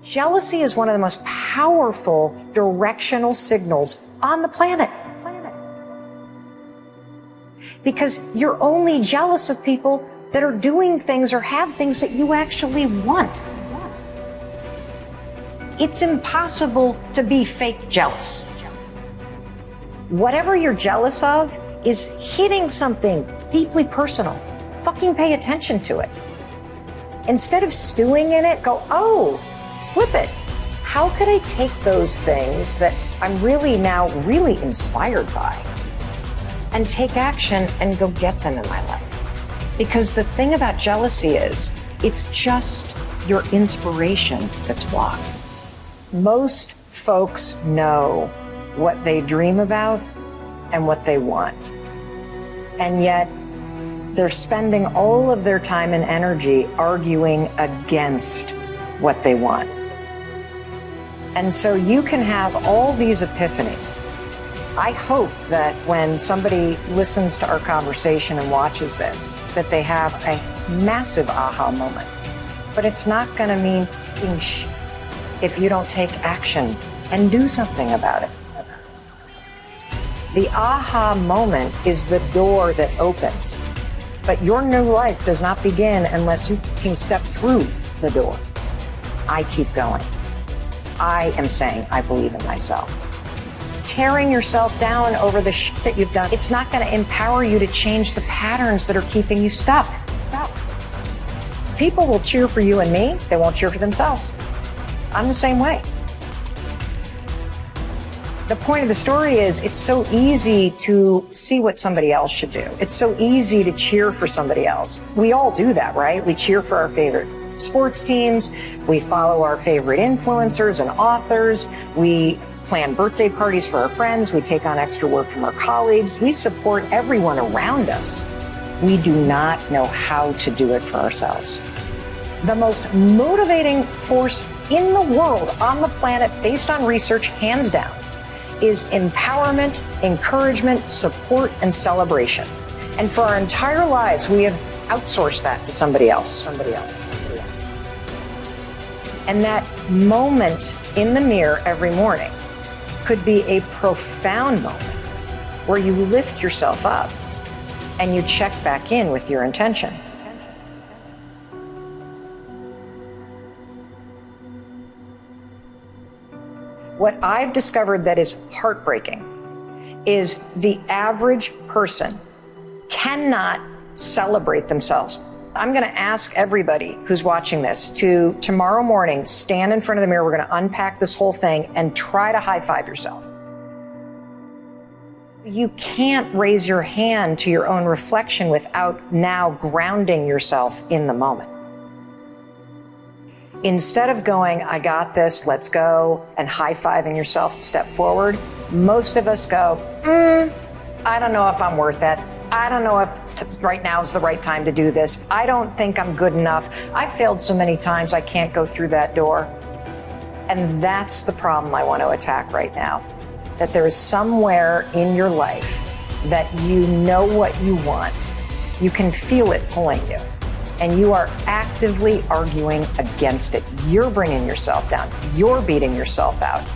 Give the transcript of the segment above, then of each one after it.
Jealousy is one of the most powerful directional signals on the planet. Because you're only jealous of people that are doing things or have things that you actually want. It's impossible to be fake jealous. Whatever you're jealous of is hitting something deeply personal. Fucking pay attention to it. Instead of stewing in it, go, oh, flip it. How could I take those things that I'm really now really inspired by and take action and go get them in my life? Because the thing about jealousy is it's just your inspiration that's blocked. Most folks know what they dream about and what they want. And yet they're spending all of their time and energy arguing against what they want. And so you can have all these epiphanies. I hope that when somebody listens to our conversation and watches this, that they have a massive aha moment. But it's not going to mean if you don't take action and do something about it. The aha moment is the door that opens. But your new life does not begin unless you can step through the door. I keep going. I am saying I believe in myself. Tearing yourself down over the shit that you've done, it's not going to empower you to change the patterns that are keeping you stuck. People will cheer for you and me. They won't cheer for themselves. I'm the same way. The point of the story is it's so easy to see what somebody else should do. It's so easy to cheer for somebody else. We all do that, right? We cheer for our favorite sports teams. We follow our favorite influencers and authors. We plan birthday parties for our friends. We take on extra work from our colleagues. We support everyone around us. We do not know how to do it for ourselves. The most motivating force in the world on the planet, based on research, hands down, is empowerment, encouragement, support, and celebration. And for our entire lives, we have outsourced that to somebody else. And that moment in the mirror every morning could be a profound moment where you lift yourself up and you check back in with your intention. What I've discovered that is heartbreaking is the average person cannot celebrate themselves. I'm going to ask everybody who's watching this to tomorrow morning stand in front of the mirror. We're going to unpack this whole thing and try to high five yourself. You can't raise your hand to your own reflection without now grounding yourself in the moment. Instead of going, I got this, let's go, and high-fiving yourself to step forward, most of us go, I don't know if I'm worth it. I don't know if right now is the right time to do this. I don't think I'm good enough. I've failed so many times I can't go through that door. And that's the problem I want to attack right now. That there is somewhere in your life that you know what you want. You can feel it pulling you. And you are actively arguing against it. You're bringing yourself down. You're beating yourself out.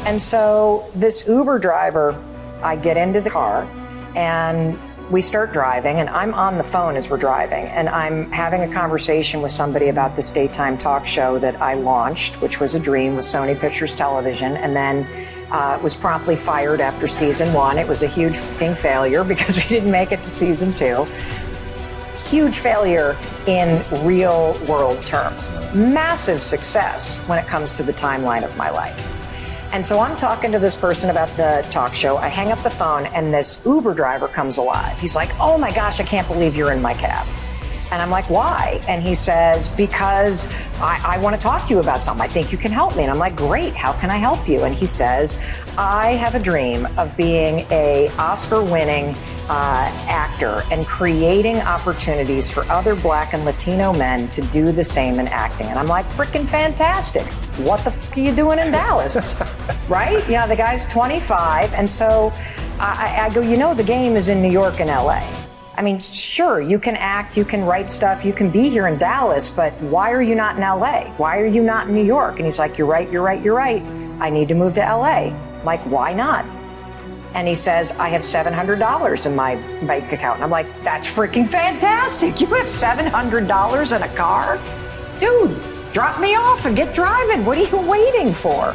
And so this Uber driver, I get into the car and we start driving, and I'm on the phone as we're driving, and I'm having a conversation with somebody about this daytime talk show that I launched, which was a dream with Sony Pictures Television, and then was promptly fired after season 1. It was a huge fucking failure because we didn't make it to season 2. Huge failure in real world terms. Massive success when it comes to the timeline of my life. And so I'm talking to this person about the talk show. I hang up the phone and this Uber driver comes alive. He's like, oh my gosh, I can't believe you're in my cab. And I'm like, why? And he says, because I want to talk to you about something. I think you can help me. And I'm like, great, how can I help you? And he says, I have a dream of being a Oscar-winning actor and creating opportunities for other Black and Latino men to do the same in acting. And I'm like, freaking fantastic. What the fuck are you doing in Dallas? Right? You know, the guy's 25. And so I go, you know, the game is in New York and LA. I mean, sure, you can act, you can write stuff, you can be here in Dallas, but why are you not in LA? Why are you not in New York? And he's like, you're right. I need to move to LA. I'm like, why not? And he says, I have $700 in my bank account. And I'm like, that's freaking fantastic. You have $700 in a car? Dude, drop me off and get driving. What are you waiting for?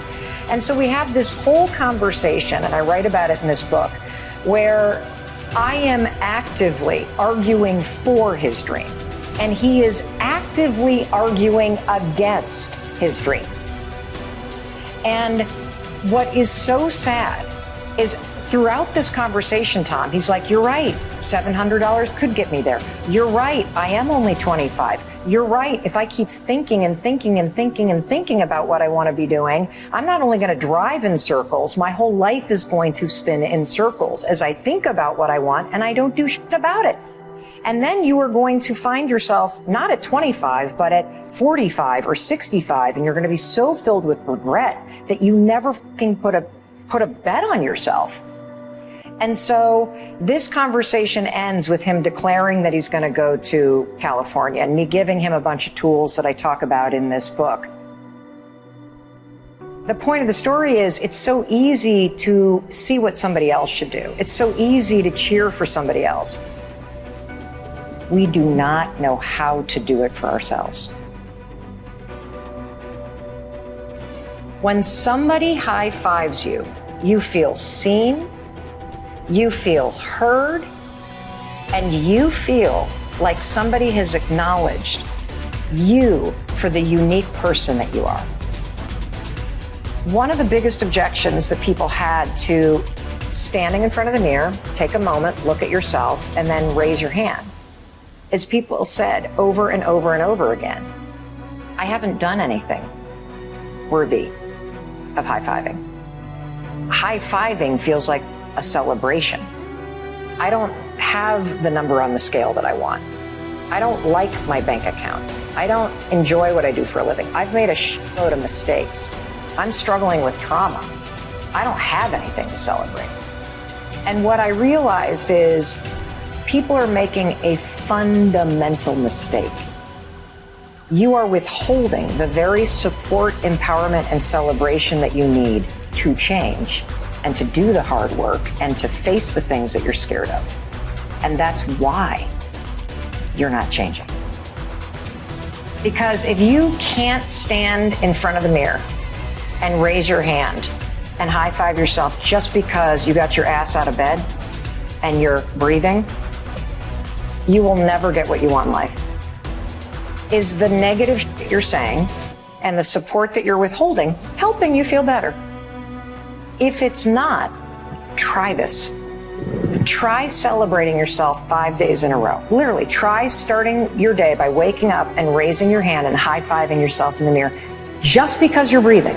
And so we have this whole conversation, and I write about it in this book, where I am actively arguing for his dream, and he is actively arguing against his dream. And what is so sad is throughout this conversation, Tom, he's like, you're right, $700 could get me there. You're right, I am only 25. You're right, if I keep thinking and thinking and thinking and thinking about what I want to be doing, I'm not only going to drive in circles, my whole life is going to spin in circles as I think about what I want and I don't do shit about it. And then you are going to find yourself not at 25, but at 45 or 65, and you're going to be so filled with regret that you never fucking put a bet on yourself. And so this conversation ends with him declaring that he's going to go to California and me giving him a bunch of tools that I talk about in this book. The point of the story is it's so easy to see what somebody else should do. It's so easy to cheer for somebody else. We do not know how to do it for ourselves. When somebody high-fives you, you feel seen, you feel heard, and you feel like somebody has acknowledged you for the unique person that you are. One of the biggest objections that people had to standing in front of the mirror, take a moment, look at yourself, and then raise your hand, is people said over and over and over again, I haven't done anything worthy of high-fiving. High-fiving feels like a celebration. I don't have the number on the scale that I want. I don't like my bank account. I don't enjoy what I do for a living. I've made a shitload of mistakes. I'm struggling with trauma. I don't have anything to celebrate. And what I realized is people are making a fundamental mistake. You are withholding the very support, empowerment, and celebration that you need to change and to do the hard work and to face the things that you're scared of. And that's why you're not changing. Because if you can't stand in front of the mirror and raise your hand and high-five yourself just because you got your ass out of bed and you're breathing, you will never get what you want in life. Is the negative shit you're saying and the support that you're withholding helping you feel better? If it's not, try this. Try celebrating yourself 5 days in a row. Literally, try starting your day by waking up and raising your hand and high-fiving yourself in the mirror just because you're breathing.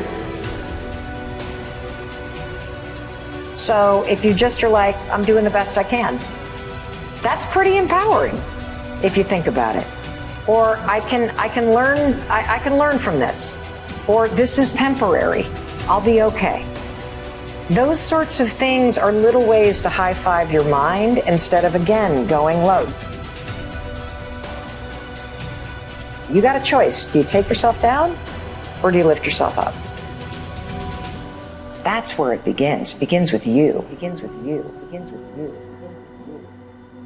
So if you just are like, I'm doing the best I can, that's pretty empowering if you think about it. Or I can learn from this. Or this is temporary. I'll be okay. Those sorts of things are little ways to high-five your mind instead of, again, going low. You got a choice. Do you take yourself down or do you lift yourself up? That's where it begins. It begins with you. It begins with you. It begins with you.